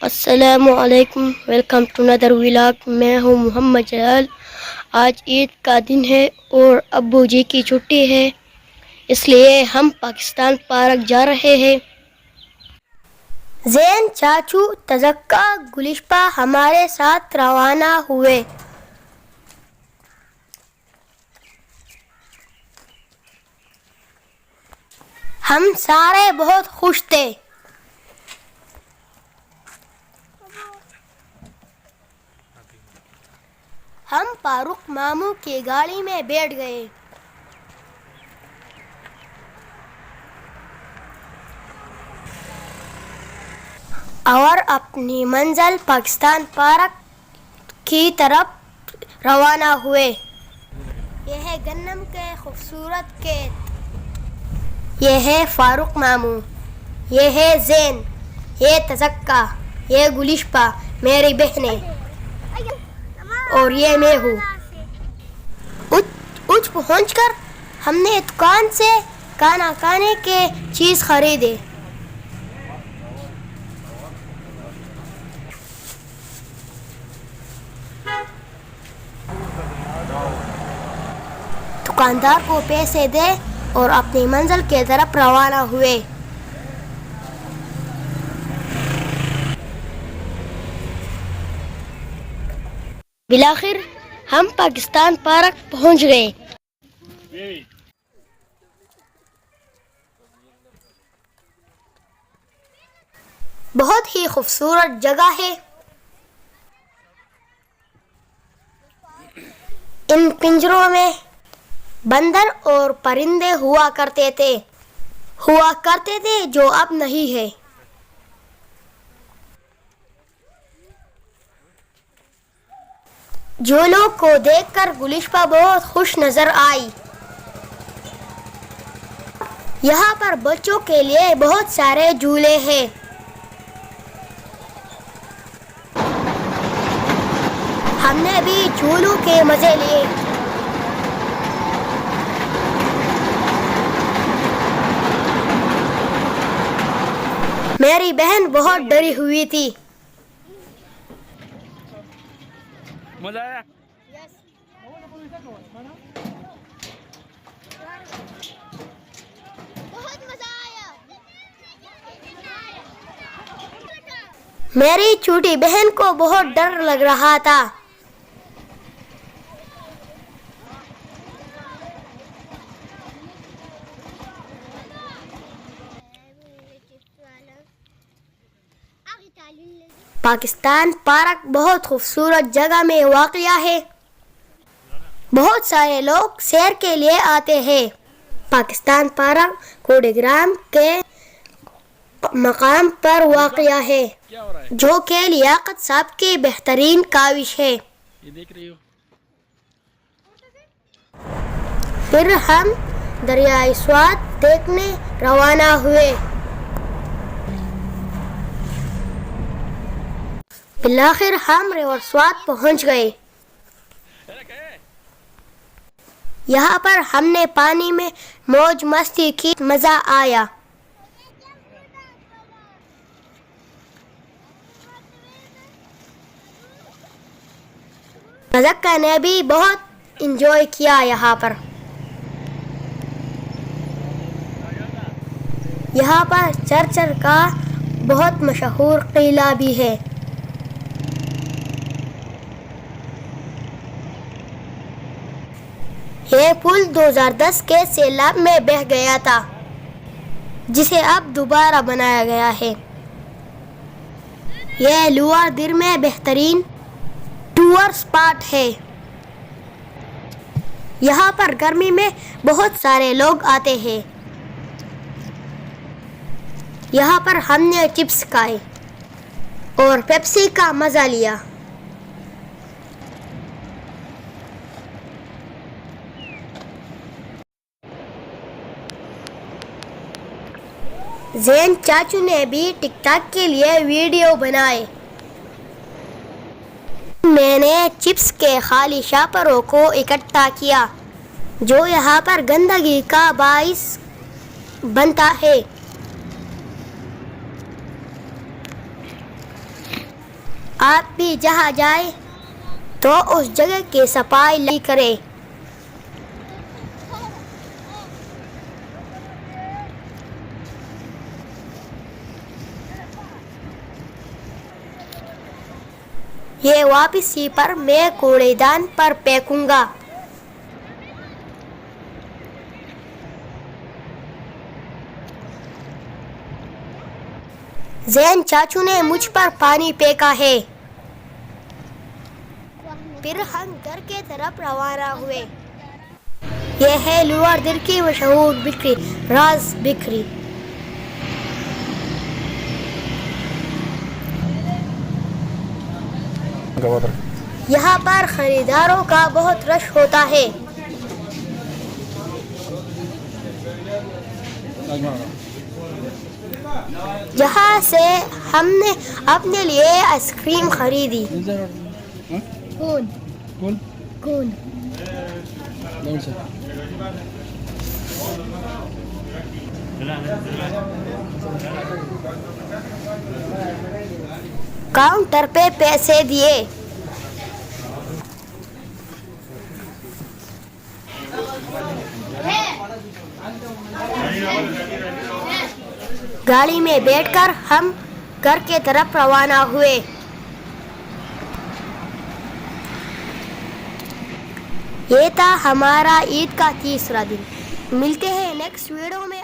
السلام علیکم، welcome to another vlog. میں ہوں محمد جلال۔ آج عید کا دن ہے اور ابو جی کی چھٹی ہے، اس لیے ہم پاکستان پارک جا رہے ہیں۔ زین، چاچو، تزکا، گلشپا ہمارے ساتھ روانہ ہوئے۔ ہم سارے بہت خوش تھے۔ ہم فاروق ماموں کی گاڑی میں بیٹھ گئے اور اپنی منزل پاکستان پارک کی طرف روانہ ہوئے۔ یہ ہے گنم کے خوبصورت کھیت، یہ ہے فاروق ماموں، یہ ہے زین، یہ تزکا، یہ گلشپا میری بہنیں، اور یہ میں ہوں۔ اچ پہنچ کر ہم نے دکان سے کھانا کھانے کے چیز خریدے۔ دکاندار کو پیسے دے اور اپنی منزل کی طرف روانہ ہوئے۔ بالآخر ہم پاکستان پارک پہنچ گئے۔ بہت ہی خوبصورت جگہ ہے۔ ان پنجروں میں بندر اور پرندے ہوا کرتے تھے جو اب نہیں ہے۔ جھولوں کو دیکھ کر گلشپا بہت خوش نظر آئی۔ یہاں پر بچوں کے لیے بہت سارے جھولے ہیں۔ ہم نے بھی جھولوں کے مزے لیے۔ میری بہن بہت ڈری ہوئی تھی۔ مزہ آیا؟ بہت مزہ آیا۔ میری چھوٹی بہن کو بہت ڈر لگ رہا تھا۔ پاکستان پارک بہت خوبصورت جگہ میں واقع ہے۔ بہت سارے لوگ سیر کے لیے آتے ہیں۔ پاکستان پارک کوڑیگرام کے مقام پر واقع ہے، جو کہ لیاقت صاحب کی بہترین کاوش ہے۔ یہ دیکھ رہی ہو؟ پھر ہم دریائے سوات دیکھنے روانہ ہوئے۔ بالآخر ہم ریور سوات پہنچ گئے۔ یہاں پر ہم نے پانی میں موج مستی کی، مزہ آیا۔ تزکا نے بھی بہت انجوائے کیا۔ یہاں پر چرچر کا بہت مشہور قلعہ بھی ہے۔ یہ پل 2010 کے سیلاب میں بہہ گیا تھا، جسے اب دوبارہ بنایا گیا ہے۔ یہ لوئر دیر میں بہترین ٹور سپاٹ ہے۔ یہاں پر گرمی میں بہت سارے لوگ آتے ہیں۔ یہاں پر ہم نے چپس کھائے اور پیپسی کا مزہ لیا۔ زین چاچو نے بھی ٹک ٹاک کے لیے ویڈیو بنائے۔ میں نے چپس کے خالی شاپروں کو اکٹھا کیا، جو یہاں پر گندگی کا باعث بنتا ہے۔ آپ بھی جہاں جائیں تو اس جگہ کی صفائی کریں. یہ واپسی پر میں کوڑے دان پر پھینکوں گا. زین چاچو نے مجھ پر پانی پھینکا ہے. پھر ہم گھر کے طرف روانہ ہوئے. یہ ہے لوور دل کی مشہور بیکری راز بیکری. یہاں پر خریداروں کا بہت رش ہوتا ہے. جہاں سے ہم نے اپنے لیے آئس کریم خریدی. کون کاؤنٹر پہ پیسے دیے. گاڑی میں بیٹھ کر ہم گھر کے طرف روانہ ہوئے. یہ تھا ہمارا عید کا تیسرا دن. ملتے ہیں نیکسٹ ویڈیو میں.